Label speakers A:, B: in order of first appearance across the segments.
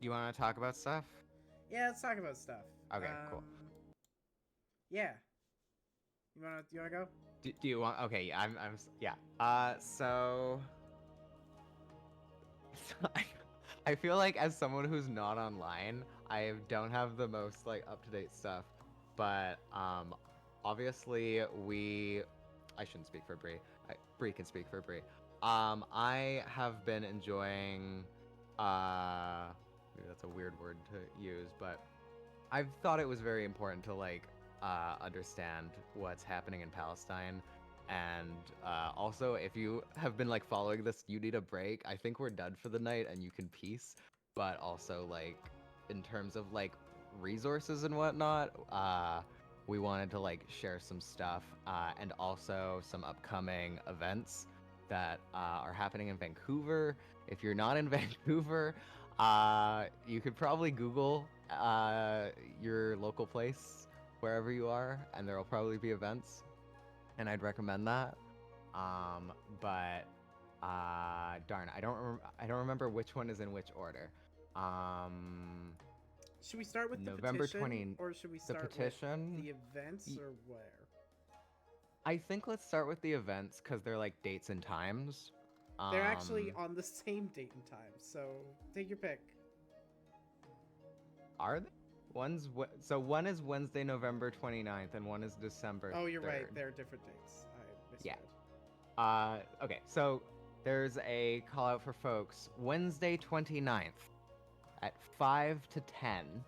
A: You want to talk about stuff?
B: Yeah, let's talk about stuff.
A: Okay, cool.
B: Yeah. You wanna go?
A: Do you want? Okay, yeah, yeah. So I feel like as someone who's not online, I don't have the most like up to date stuff, but obviously I shouldn't speak for Bree. Bree can speak for Bree. I have been enjoying, maybe that's a weird word to use, but I've thought it was very important to like understand what's happening in Palestine. And also, if you have been like following this, you need a break. I think we're done for the night and you can peace. But also, like, in terms of like resources and whatnot, we wanted to like share some stuff and also some upcoming events that are happening in Vancouver. If you're not in Vancouver, you could probably Google your local place wherever you are, and there will probably be events, and I'd recommend that. Um, but darn, I don't remember which one is in which order. Um,
B: Should we start with the
A: November
B: petition,
A: 20,
B: or should we
A: the
B: start with
A: petition.
B: the events, or where?
A: I think let's start with the events because they're like dates and times.
B: They're actually
A: Um,
B: on the same date and time, so take your pick.
A: are they? So one is Wednesday, November 29th, and one is December
B: Oh, you're right.
A: 3rd.
B: They're different dates. I
A: Yeah.
B: misread.
A: Okay, so there's a call out for folks Wednesday 29th at 5 to 10.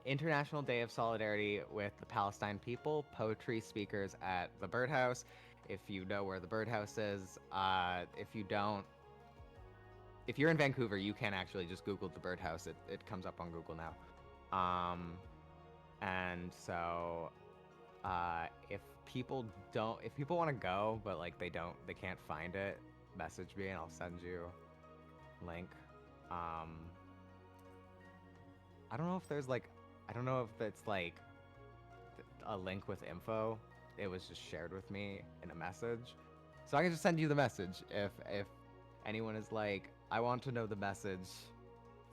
A: International Day of Solidarity with the Palestine people, poetry speakers at the Birdhouse. If you know where the Birdhouse is, if you don't, if you're in Vancouver, you can actually just Google the Birdhouse. It comes up on Google now. And so if if people want to go but like they can't find it, message me and I'll send you link. um I don't know if there's like, I don't know if it's like a link with info. It was just shared with me in a message, so I can just send you the message. If anyone is like, I want to know the message,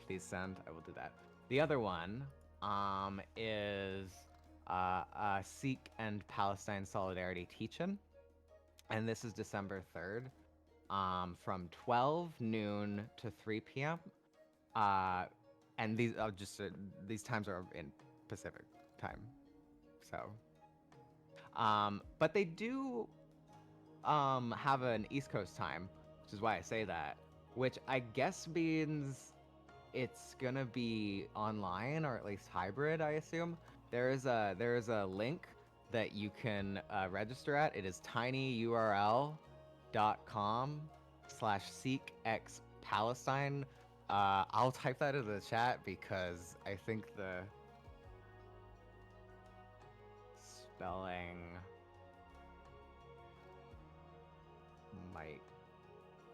A: please send. I will do that. The other one is Sikh and Palestine Solidarity Teach-In, and this is December 3rd, from 12 noon to 3 p.m. Uh, and these times are in Pacific time, so but they do have an East Coast time, which is why I say that, which I guess means it's gonna be online or at least hybrid, I assume. There is a link that you can register at. It is tinyurl.com/seekxpalestine. I'll type that in the chat because I think the spelling might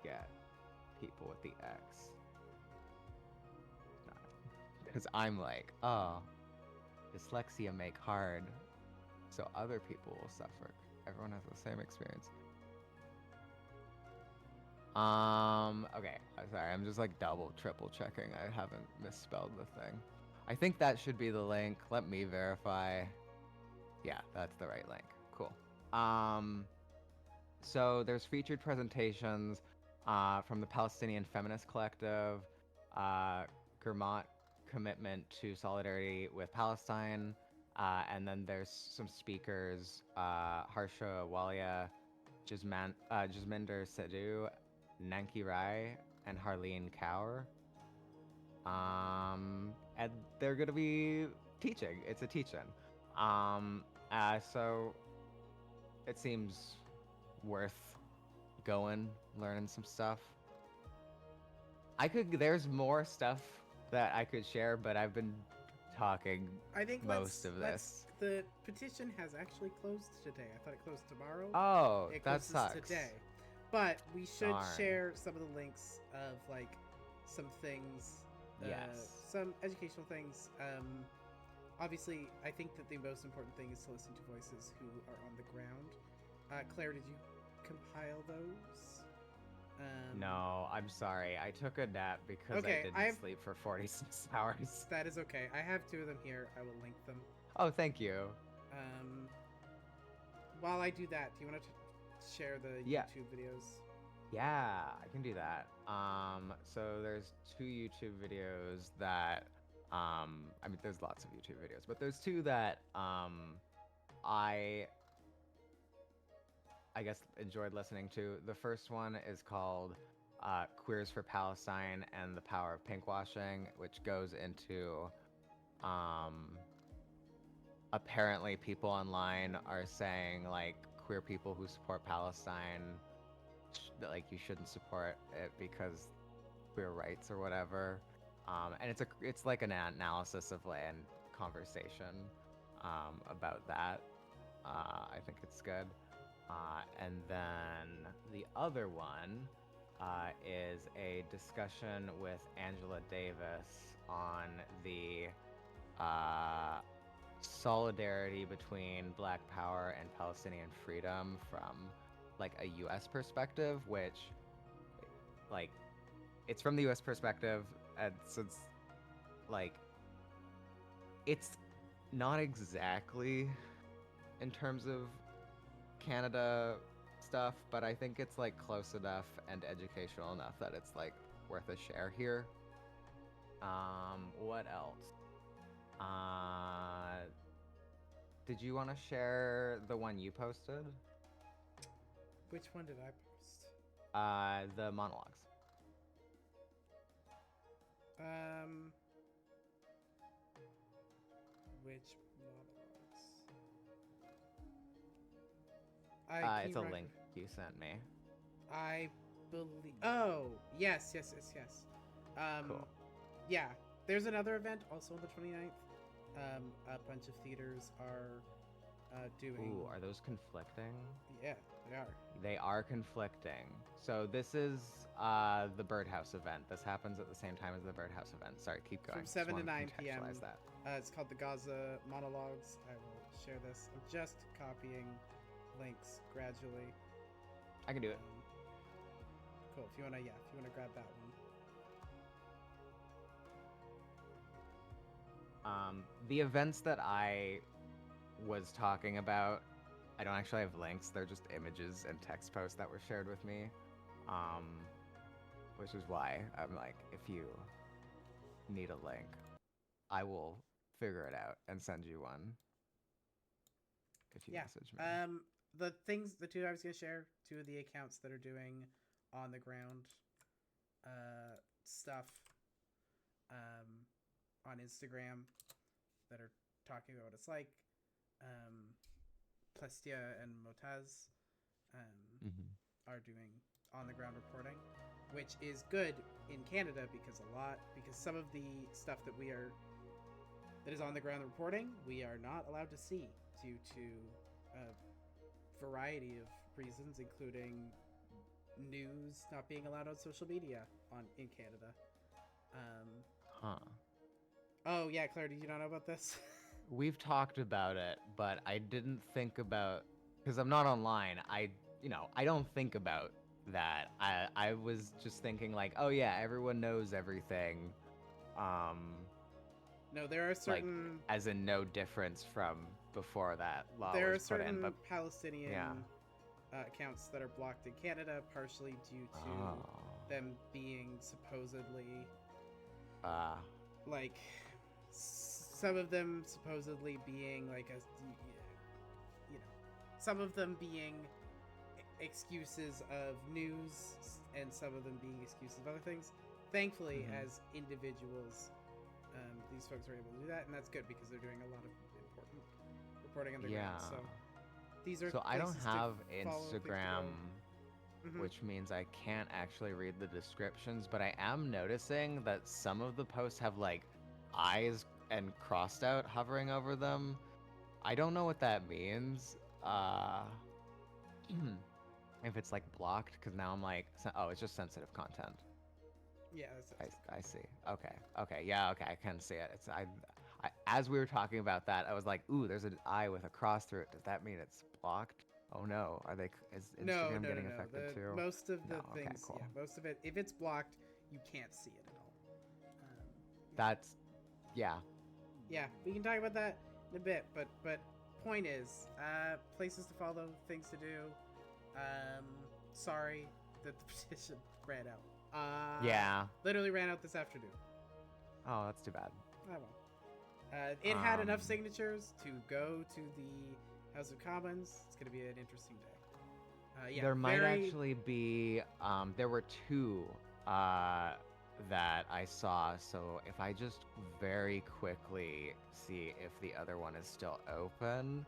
A: get people with the X. Because I'm like, oh, dyslexia make hard, so other people will suffer. Everyone has the same experience. Okay. Sorry, I'm just like double, triple checking. I haven't misspelled the thing. I think that should be the link. Let me verify. Yeah, that's the right link. Cool. Um, so there's featured presentations from the Palestinian Feminist Collective, uh, Gurmat Commitment to Solidarity with Palestine, and then there's some speakers, Harsha Walia, Jasminder Sidhu, Nanki Rai, and Harleen Kaur. And they're gonna be teaching. It's a teach-in. So it seems worth going, learning some stuff. There's more stuff that I could share, but I've been talking
B: I think
A: most
B: let's
A: of
B: let's.
A: this.
B: The petition has actually closed today. I thought it closed tomorrow.
A: Oh,
B: It
A: that
B: closes
A: sucks.
B: today, but we should
A: Darn.
B: share some of the links of like some things,
A: Yes.
B: some educational things. Obviously, I think that the most important thing is to listen to voices who are on the ground. Claire, did you compile those?
A: No, I'm sorry. I took a nap because I
B: Okay, I
A: didn't
B: have
A: sleep for 46 hours.
B: that is okay. I have two of them here. I will link them.
A: Oh, thank you.
B: Um, while I do that, do you want to share the
A: Yeah,
B: YouTube videos?
A: yeah, I can do that. So there's two YouTube videos that, I mean, there's lots of YouTube videos, but there's two that, I, I guess enjoyed listening to. The first one is called Queers for Palestine and the Power of Pinkwashing, which goes into, um, apparently people online are saying like queer people who support Palestine that like you shouldn't support it because queer rights or whatever. And it's like an analysis of land conversation about that. I think it's good. And then the other one is a discussion with Angela Davis on the uh, solidarity between Black Power and Palestinian freedom from like a U.S. perspective, which like it's from the U.S. perspective, and so like it's not exactly in terms of Canada stuff, but I think it's like close enough and educational enough that it's like worth a share here. What else? Uh, did you want to share the one you posted?
B: Which one did I post?
A: The monologues.
B: Um, which monologues? Can
A: It's
B: you
A: a
B: rec-
A: link you sent me.
B: I believe. Oh, yes, yes, yes, yes. Um,
A: Cool.
B: yeah. There's another event also on the 29th. A bunch of theaters are doing.
A: Ooh, are those conflicting?
B: Yeah, they are.
A: They are conflicting. So this is the Birdhouse event. This happens at the same time as the Birdhouse event. Sorry, keep going.
B: From
A: Just
B: 7 to
A: want to
B: 9 p.m.
A: contextualize that.
B: It's called the Gaza Monologues. I will share this. I'm just copying links gradually.
A: I can do it.
B: Cool. If you wanna, yeah, if you wanna grab that one.
A: The events that I was talking about, I don't actually have links. They're just images and text posts that were shared with me. Um, which is why I'm like, if you need a link, I will figure it out and send you one if you
B: Yeah.
A: message me.
B: The two I was gonna share, two of the accounts that are doing on the ground, stuff, on Instagram that are talking about what it's like. Um, Plestia and Motaz,
A: Mm-hmm.
B: are doing on the ground reporting, which is good in Canada because some of the stuff that is on the ground reporting we are not allowed to see due to a variety of reasons, including news not being allowed on social media in Canada. Um,
A: Huh.
B: oh yeah, Claire, did you not know about this?
A: We've talked about it, but I didn't think about because I'm not online. I don't think about that. I was just thinking like, oh yeah, everyone knows everything. Um,
B: No, there are
A: like
B: certain
A: as in no difference from before that law
B: there
A: was
B: are
A: put in. But
B: certain
A: yeah.
B: Palestinian accounts that are blocked in Canada, partially due
A: Oh.
B: to them being supposedly
A: Uh.
B: like some of them supposedly being like you know some of them being excuses of news and some of them being excuses of other things. Thankfully,
A: Mhm.
B: as individuals, these folks are able to do that, and that's good because they're doing a lot of important reporting on the
A: Yeah.
B: ground. So these are
A: So I don't
B: places
A: have
B: to follow, things to
A: Instagram,
B: go.
A: which means I can't actually read the descriptions, but I am noticing that some of the posts have like eyes and crossed out hovering over them. I don't know what that means. If it's like blocked, because now I'm like, oh, it's just sensitive content.
B: Yeah, that's
A: I see. Okay. Okay. Yeah. Okay. I can see it. As we were talking about that, I was like, ooh, there's an eye with a cross through it. Does that mean it's blocked? Oh no, is
B: No,
A: Instagram
B: no, no,
A: getting
B: no.
A: affected too?
B: Most of
A: No,
B: the
A: okay,
B: things,
A: cool.
B: yeah, most of it, if it's blocked, you can't see it at all. Um,
A: That's yeah.
B: yeah, we can talk about that in a bit, but point is, places to follow, things to do. Um, sorry that the petition ran out.
A: Yeah.
B: Literally ran out this afternoon.
A: Oh, that's too bad.
B: Oh well. It had enough signatures to go to the House of Commons. It's gonna be an interesting day. Yeah,
A: there might
B: very...
A: actually be there were two that I saw, so if I just very quickly see if the other one is still open.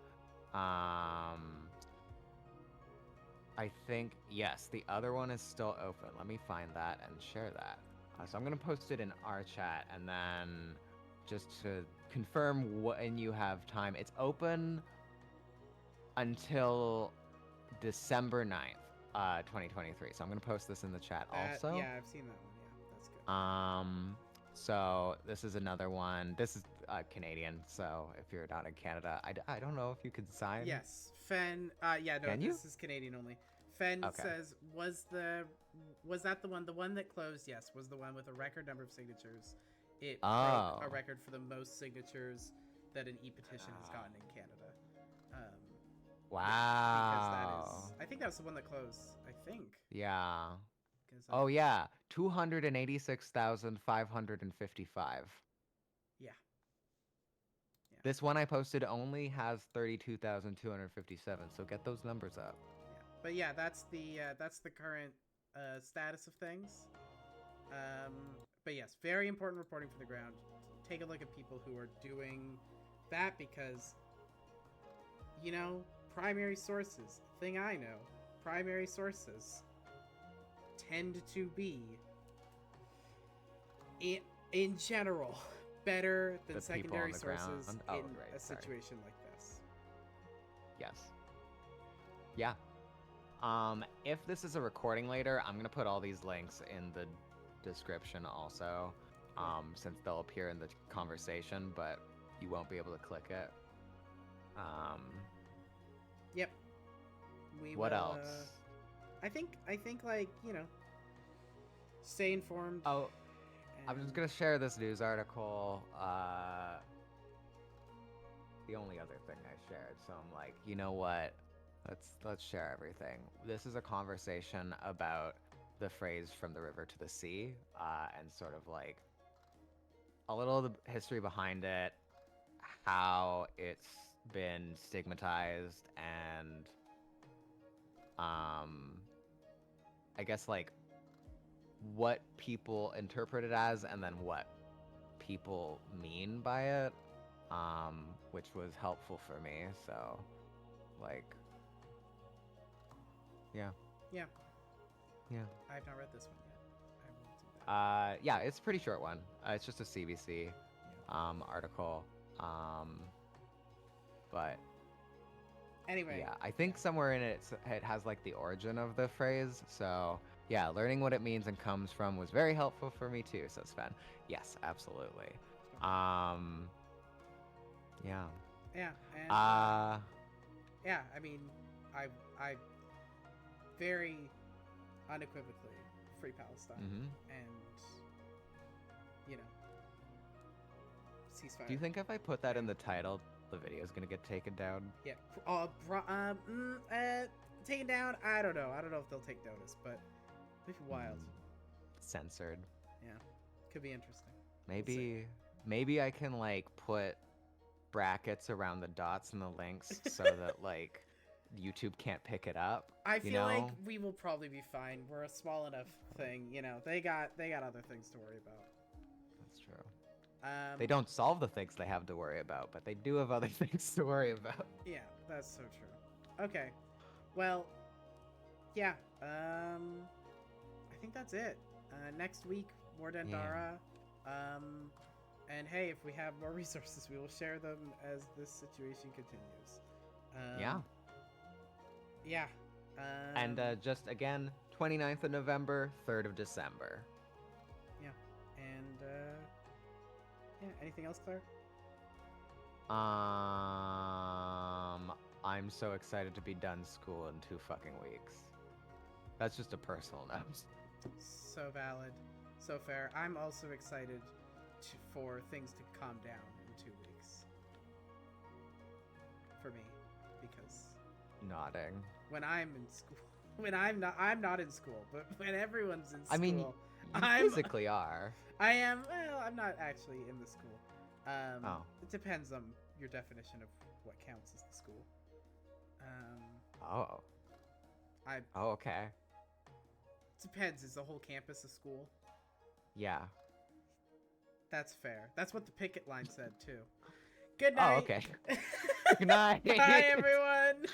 A: I think yes, the other one is still open. Let me find that and share that. So I'm gonna post it in our chat, and then just to confirm when you have time, it's open until December 9th, 2023. So I'm gonna post this in the chat also.
B: Yeah, I've seen that one. Yeah, that's good.
A: So this is another one. This is Canadian. So if you're not in Canada, I don't know if you could sign.
B: Yes, Fen. Yeah, no,
A: Can you?
B: this is Canadian only. Fen
A: Okay.
B: says, was that the one? The one that closed, yes, was the one with a record number of signatures. It broke a record for the most signatures that an e-petition has gotten in Canada.
A: Wow.
B: Yeah, because that is, I think that was the one that closed. I think.
A: Yeah.
B: 'Cause
A: Oh yeah, 286,555.
B: Yeah. Yeah.
A: This one I posted only has 32,257. So get those numbers up.
B: Yeah. But yeah, that's the current status of things. But yes, very important reporting for the ground. Take a look at people who are doing that because, you know, primary sources, thing I know, primary sources tend to be, in general, better than secondary sources in a situation like this.
A: Yes. Yeah. If this is a recording later, I'm gonna put all these links in the description also, since they'll appear in the conversation, but you won't be able to click it.
B: Yep.
A: What else?
B: I think like, you know, stay informed.
A: Oh, I'm just gonna share this news article. The only other thing I shared, so I'm like, you know what? Let's share everything. This is a conversation about the phrase "from the river to the sea," and sort of like a little of the history behind it, how it's been stigmatized, and I guess like what people interpret it as, and then what people mean by it, which was helpful for me. So, like, yeah.
B: Yeah.
A: Yeah.
B: I have not read this one yet. I will do that.
A: Yeah, it's a pretty short one. It's just a CBC article. But
B: anyway.
A: Yeah, I think somewhere in it it has like the origin of the phrase. So yeah, learning what it means and comes from was very helpful for me too. So Sven, yes, absolutely. Yeah.
B: Yeah. And, yeah, I mean, I very unequivocally free Palestine, and you know, ceasefire.
A: Do you think if I put that in the title, the video is gonna get taken down?
B: Yeah. Taken down. I don't know. I don't know if they'll take notice, but it'd be wild.
A: Censored.
B: Yeah, could be interesting.
A: Maybe I can like put brackets around the dots and the links so that like YouTube can't pick it up.
B: I feel like we will probably be fine. We're a small enough thing, you know. They got other things to worry about.
A: That's true. They don't solve the things they have to worry about, but they do have other things to worry about.
B: Yeah, that's so true. Okay, well, yeah. I think that's it. Next week, more Dendara. Yeah. And hey, if we have more resources, we will share them as this situation continues.
A: Yeah.
B: Yeah.
A: And just again, 29th of November, 3rd of December.
B: Yeah. And anything else, Claire?
A: I'm so excited to be done school in 2 fucking weeks. That's just a personal note.
B: So valid. So fair. I'm also excited for things to calm down in 2 weeks. For me. Because
A: Nodding.
B: when I'm in school, I'm not in school, but when everyone's in school,
A: I mean, you
B: I'm
A: physically are.
B: I am. Well, I'm not actually in the school.
A: Oh.
B: It depends on your definition of what counts as the school.
A: Oh.
B: I
A: Oh, okay.
B: depends. Is the whole campus a school?
A: Yeah.
B: That's fair. That's what the picket line said too. Good night.
A: Oh, okay. Good night.
B: Bye, everyone.